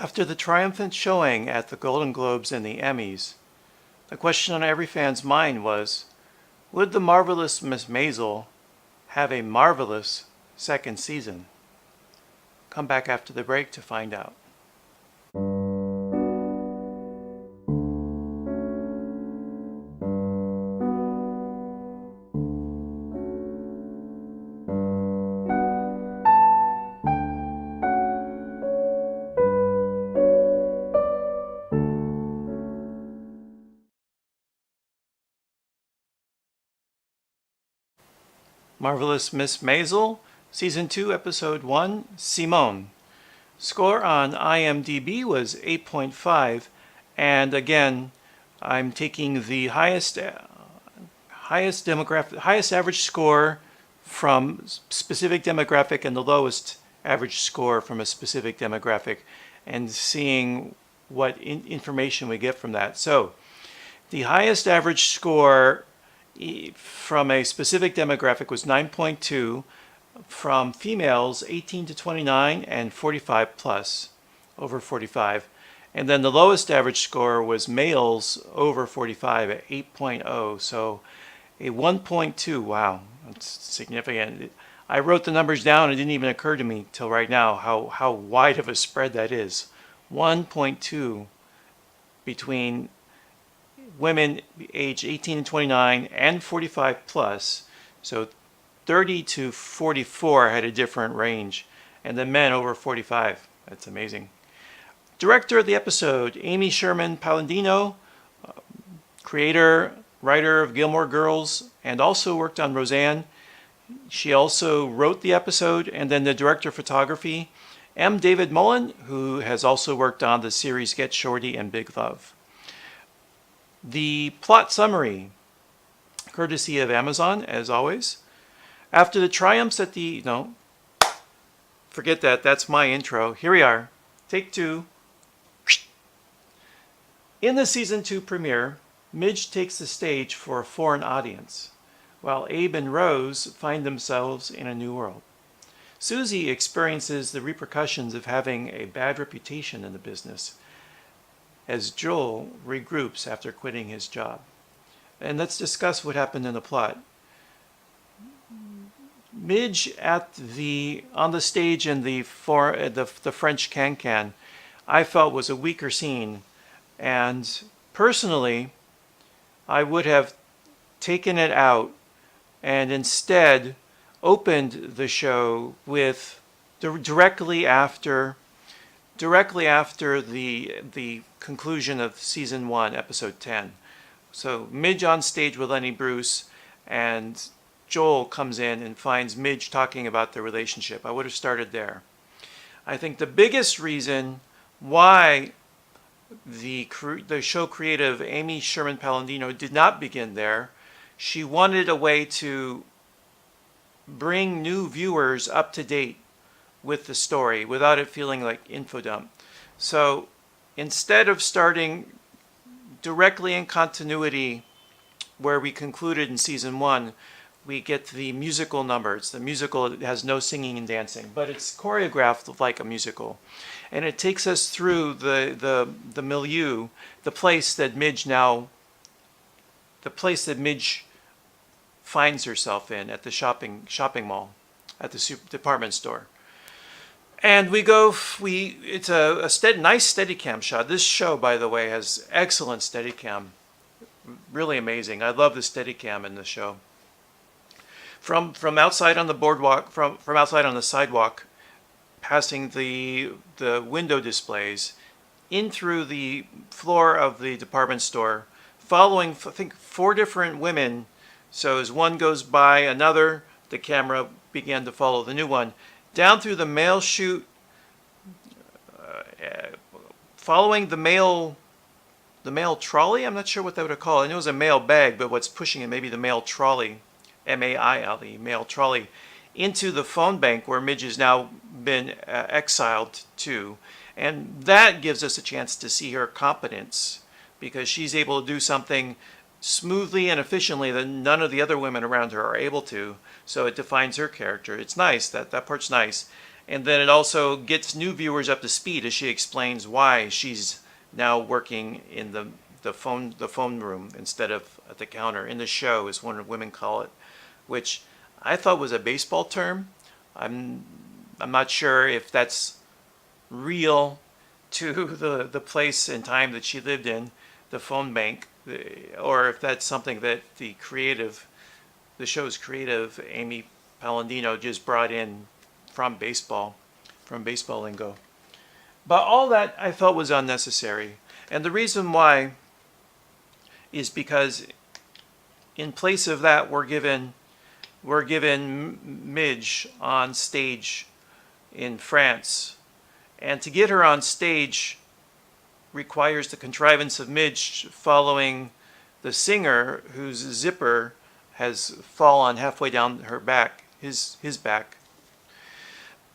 After the triumphant showing at the Golden Globes and the Emmys, the question on every fan's mind was, would the marvelous Miss Maisel have a marvelous second season? Come back after the break to find out. Marvelous Miss Maisel, Season 2, Episode 1, Simone. Score on IMDb was 8.5, and again, I'm taking the highest average score from specific demographic and the lowest average score from a specific demographic, and seeing what information we get from that. So, the highest average score from a specific demographic was 9.2 from females 18 to 29 and 45 plus, over 45. And then the lowest average score was males over 45 at 8.0. So a 1.2, wow, that's significant. I wrote the numbers down. It didn't even occur to me till right now how wide of a spread that is. 1.2 between women age 18 and 29 and 45 plus. So 30 to 44 had a different range, and then men over 45. That's amazing. Director of the episode, Amy Sherman Palladino, creator, writer of Gilmore Girls, and also worked on Roseanne. She also wrote the episode, and then the director of photography, M. David Mullen, who has also worked on the series Get Shorty and Big Love. The plot summary, courtesy of Amazon, as always. After the triumphs at the... No, forget that. That's my intro. Here we are. Take two. In the Season 2 premiere, Midge takes the stage for a foreign audience, while Abe and Rose find themselves in a new world. Susie experiences the repercussions of having a bad reputation in the business, as Joel regroups after quitting his job. And let's discuss what happened in the plot. Midge on the stage in the French can-can, I felt was a weaker scene, and personally, I would have taken it out and instead opened the show with directly after the conclusion of Season 1, Episode 10. So Midge on stage with Lenny Bruce, and Joel comes in and finds Midge talking about their relationship. I would have started there. I think the biggest reason why the show creative Amy Sherman Palladino did not begin there, she wanted a way to bring new viewers up to date with the story without it feeling like info dump. So instead of starting directly in continuity where we concluded in Season 1, we get the musical numbers. The musical has no singing and dancing, but it's choreographed like a musical. And it takes us through the milieu, the place that Midge finds herself in at the shopping mall, at the department store. And it's a nice Steadicam shot. This show, by the way, has excellent Steadicam. Really amazing. I love the Steadicam in the show. From outside on the boardwalk, from outside on the sidewalk, passing the window displays, in through the floor of the department store, following, I think, 4 different women. So as one goes by another, the camera began to follow the new one. Down through the mail chute, following the mail trolley. I'm not sure what that would call it. I know it was a mail bag, but what's pushing it, maybe the mail trolley, M-A-I-L-E, mail trolley, into the phone bank where Midge has now been exiled to. And that gives us a chance to see her competence, because she's able to do something smoothly and efficiently that none of the other women around her are able to. So it defines her character. It's nice. That part's nice. And then it also gets new viewers up to speed as she explains why she's now working in the phone room instead of at the counter. In the show, as one of women call it, which I thought was a baseball term. I'm not sure if that's real to the place and time that she lived in, the phone bank, or if that's something that the show's creative, Amy Palladino, just brought in from baseball lingo. But all that I felt was unnecessary. And the reason why is because in place of that, we're given Midge on stage in France. And to get her on stage requires the contrivance of Midge following the singer whose zipper has fallen halfway down her back, his back.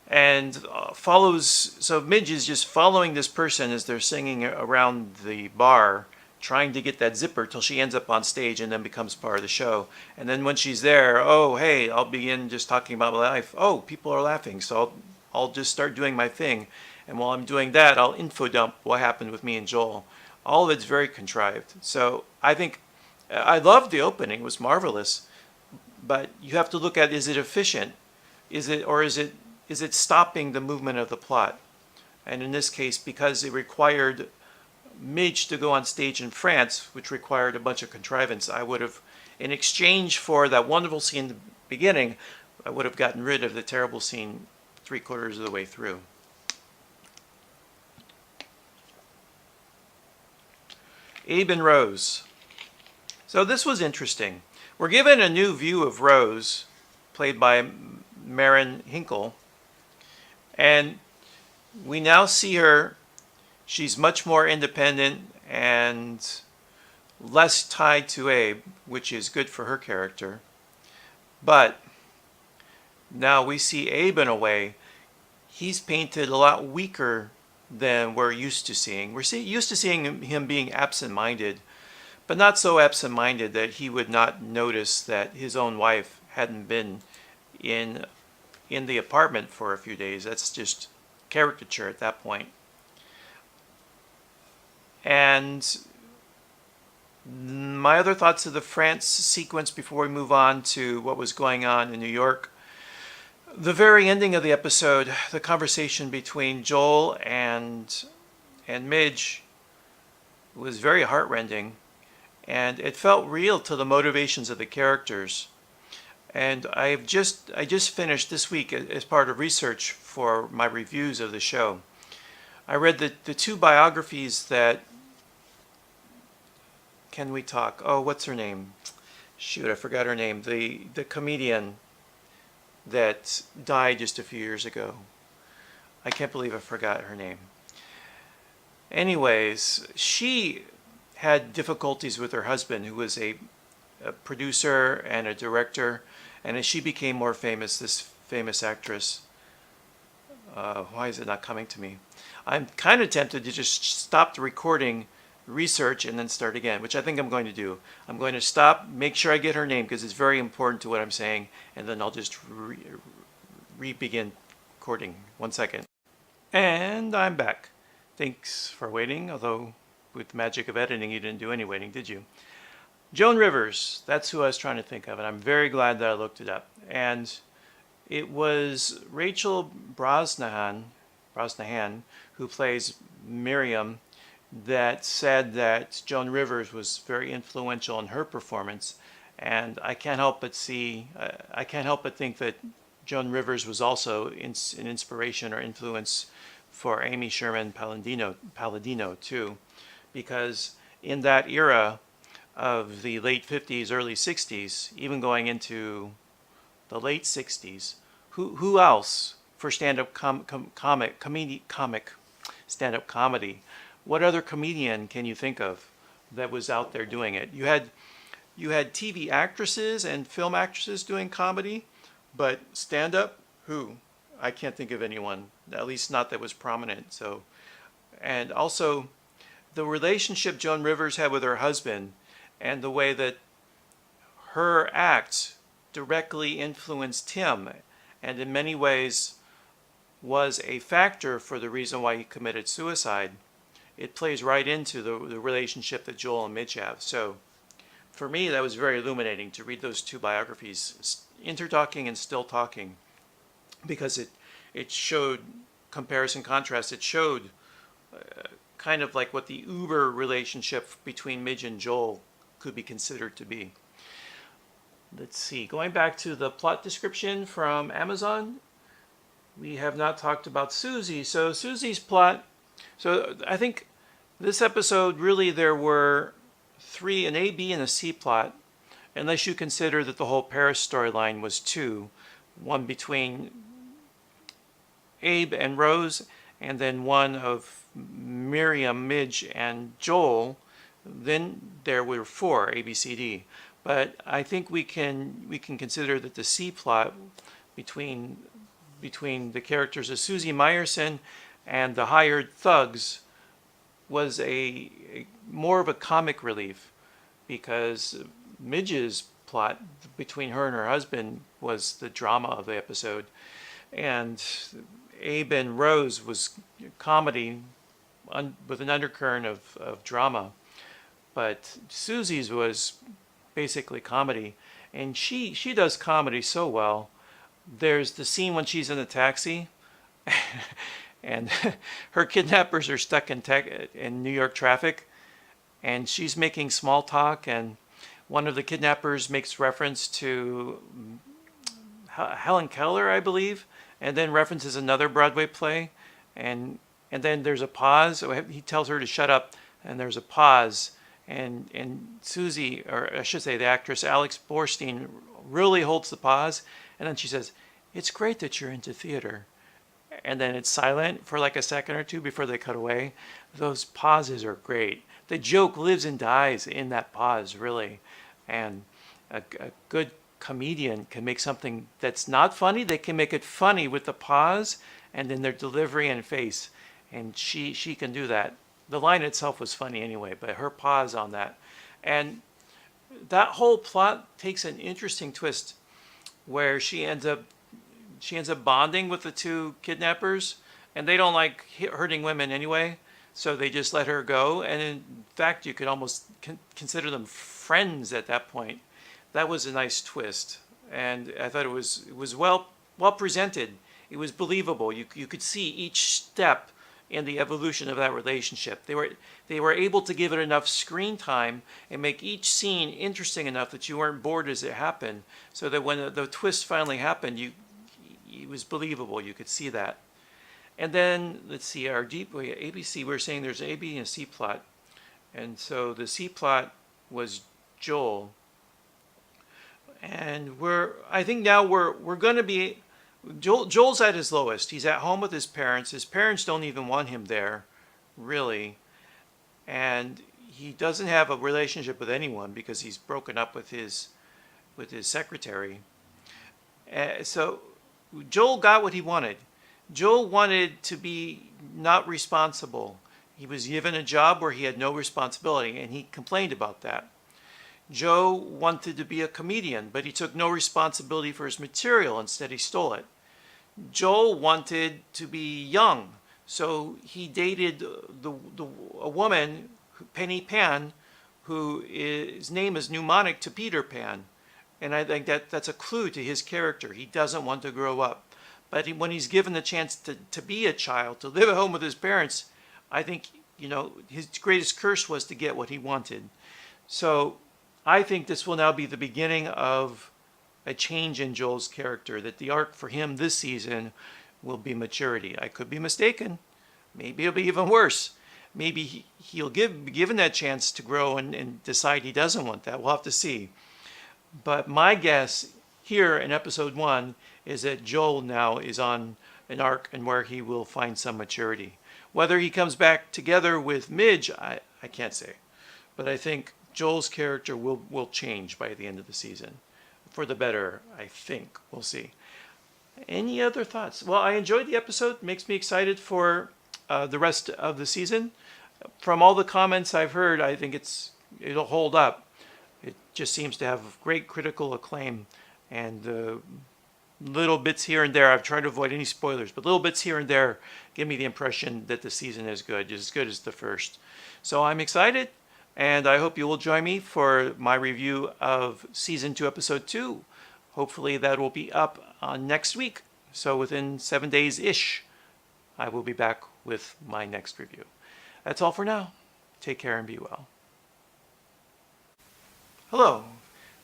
And so Midge is just following this person as they're singing around the bar, trying to get that zipper till she ends up on stage and then becomes part of the show. And then when she's there, oh, hey, I'll begin just talking about my life. Oh, people are laughing, so I'll just start doing my thing. And while I'm doing that, I'll info dump what happened with me and Joel. All of it's very contrived. So I think I loved the opening. It was marvelous. But you have to look at, is it efficient? Is it stopping the movement of the plot? And in this case, because it required Midge to go on stage in France, which required a bunch of contrivance, I would have, in exchange for that wonderful scene in the beginning, I would have gotten rid of the terrible scene 3/4 of the way through. Abe and Rose. So this was interesting. We're given a new view of Rose, played by Maren Hinkle, and we now see her. She's much more independent and less tied to Abe, which is good for her character. But now we see Abe in a way. He's painted a lot weaker than we're used to seeing. We're used to seeing him being absent-minded, but not so absent-minded that he would not notice that his own wife hadn't been in the apartment for a few days. That's just caricature at that point. And my other thoughts of the France sequence before we move on to what was going on in New York. The very ending of the episode, the conversation between Joel and Midge was very heartrending, and it felt real to the motivations of the characters. And I just finished this week as part of research for my reviews of the show. I read the two biographies that Can We Talk? Oh, what's her name? Shoot, I forgot her name. The comedian that died just a few years ago. I can't believe I forgot her name. Anyways, she had difficulties with her husband, who was a producer and a director, and as she became more famous, this famous actress, why is it not coming to me? I'm kind of tempted to just stop the recording, research, and then start again, which I think I'm going to do. I'm going to stop, make sure I get her name, because it's very important to what I'm saying, and then I'll just re-begin recording. 1 second. And I'm back. Thanks for waiting, although with the magic of editing, you didn't do any waiting, did you? Joan Rivers, that's who I was trying to think of, and I'm very glad that I looked it up. And it was Rachel Brosnahan, who plays Miriam, that said that Joan Rivers was very influential in her performance. And I can't help but think that Joan Rivers was also an inspiration or influence for Amy Sherman Palladino too, because in that era of the late 50s, early 60s, even going into the late 60s, who else for stand-up stand-up comedy? What other comedian can you think of that was out there doing it? You had TV actresses and film actresses doing comedy, but stand-up, who? I can't think of anyone, at least not that was prominent. So, and also the relationship Joan Rivers had with her husband and the way that her act directly influenced him, and in many ways was a factor for the reason why he committed suicide. It plays right into the relationship that Joel and Midge have. So for me, that was very illuminating to read those two biographies, Intertalking and Still Talking, because it showed comparison contrast. It showed kind of like what the uber relationship between Midge and Joel could be considered to be. Let's see, going back to the plot description from Amazon, we have not talked about Susie. So Susie's plot, so I think this episode really there were three, an A, B, and a C plot, unless you consider that the whole Paris storyline was two, one between Abe and Rose, and then one of Miriam, Midge, and Joel. Then there were four, A, B, C, D. But I think we can consider that the C plot between the characters of Susie Meyerson and the hired thugs was a more of a comic relief, because Midge's plot between her and her husband was the drama of the episode, and Abe and Rose was comedy with an undercurrent of drama. But Susie's was basically comedy, and she does comedy so well. There's the scene when she's in the taxi and her kidnappers are stuck in New York traffic, and she's making small talk, and one of the kidnappers makes reference to Helen Keller, I believe, and then references another Broadway play, and then there's a pause. So he tells her to shut up, and there's a pause, and Susie, or I should say the actress Alex Borstein, really holds the pause, and then she says, "It's great that you're into theater." And then it's silent for like a second or two before they cut away. Those pauses are great. The joke lives and dies in that pause, really. And a good comedian can make something that's not funny, they can make it funny with the pause and then their delivery and face. And she can do that. The line itself was funny anyway, but her pause on that. And that whole plot takes an interesting twist where she ends up bonding with the two kidnappers, and they don't like hurting women anyway, so they just let her go. And in fact, you could almost consider them friends at that point. That was a nice twist, and I thought it was well presented. It was believable. You could see each step in the evolution of that relationship. They were able to give it enough screen time and make each scene interesting enough that you weren't bored as it happened, so that when the twist finally happened, it was believable. You could see that. And then, let's see, our ABC, we're saying there's an A, B, and a C plot. And so the C plot was Joel. And I think now we're going to be, Joel's at his lowest. He's at home with his parents. His parents don't even want him there, really. And he doesn't have a relationship with anyone because he's broken up with his secretary. So Joel got what he wanted. Joel wanted to be not responsible. He was given a job where he had no responsibility, and he complained about that. Joe wanted to be a comedian, but he took no responsibility for his material. Instead, he stole it. Joel wanted to be young, so he dated a woman, Penny Pan, whose name is mnemonic to Peter Pan. And I think that's a clue to his character. He doesn't want to grow up. But when he's given the chance to be a child, to live at home with his parents, I think, his greatest curse was to get what he wanted. So I think this will now be the beginning of a change in Joel's character, that the arc for him this season will be maturity. I could be mistaken. Maybe it'll be even worse. Maybe he'll be given that chance to grow and decide he doesn't want that. We'll have to see. But my guess here in episode 1 is that Joel now is on an arc and where he will find some maturity. Whether he comes back together with Midge, I can't say. But I think Joel's character will change by the end of the season. For the better, I think. We'll see. Any other thoughts? Well, I enjoyed the episode. It makes me excited for the rest of the season. From all the comments I've heard, I think it'll hold up. It just seems to have great critical acclaim, and little bits here and there. I've tried to avoid any spoilers, but little bits here and there give me the impression that the season is good as the first. So I'm excited, and I hope you will join me for my review of Season 2, Episode 2. Hopefully that will be up next week. So within 7 days-ish, I will be back with my next review. That's all for now. Take care and be well. Hello.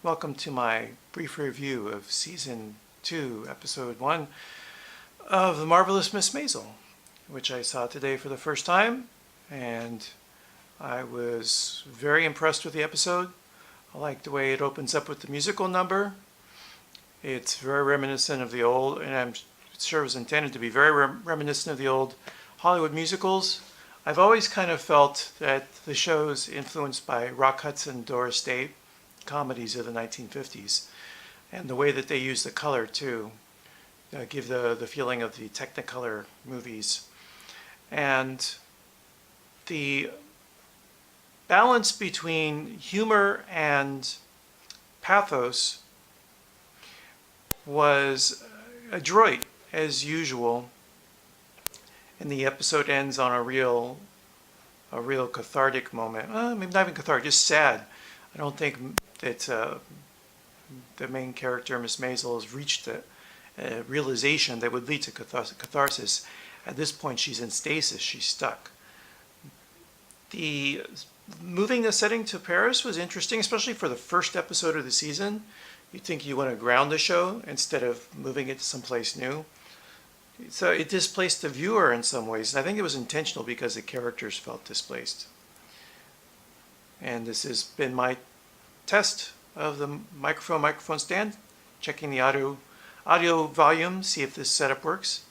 Welcome to my brief review of Season 2, Episode 1 of The Marvelous Miss Maisel, which I saw today for the first time, and I was very impressed with the episode. I like the way it opens up with the musical number. It's very reminiscent of the old, and I'm sure it was intended to be very reminiscent of the old Hollywood musicals. I've always kind of felt that the show's influenced by Rock Hudson, Doris Day comedies of the 1950s, and the way that they use the color too, give the feeling of the Technicolor movies. And the balance between humor and pathos was adroit as usual, and the episode ends on a real cathartic moment. Maybe not even cathartic, just sad. I don't think that the main character, Miss Maisel, has reached a realization that would lead to catharsis. At this point, she's in stasis. She's stuck. Moving the setting to Paris was interesting, especially for the first episode of the season. You'd think you want to ground the show instead of moving it to someplace new. So it displaced the viewer in some ways. And I think it was intentional because the characters felt displaced. And this has been my test of the microphone stand, checking the audio volume, see if this setup works.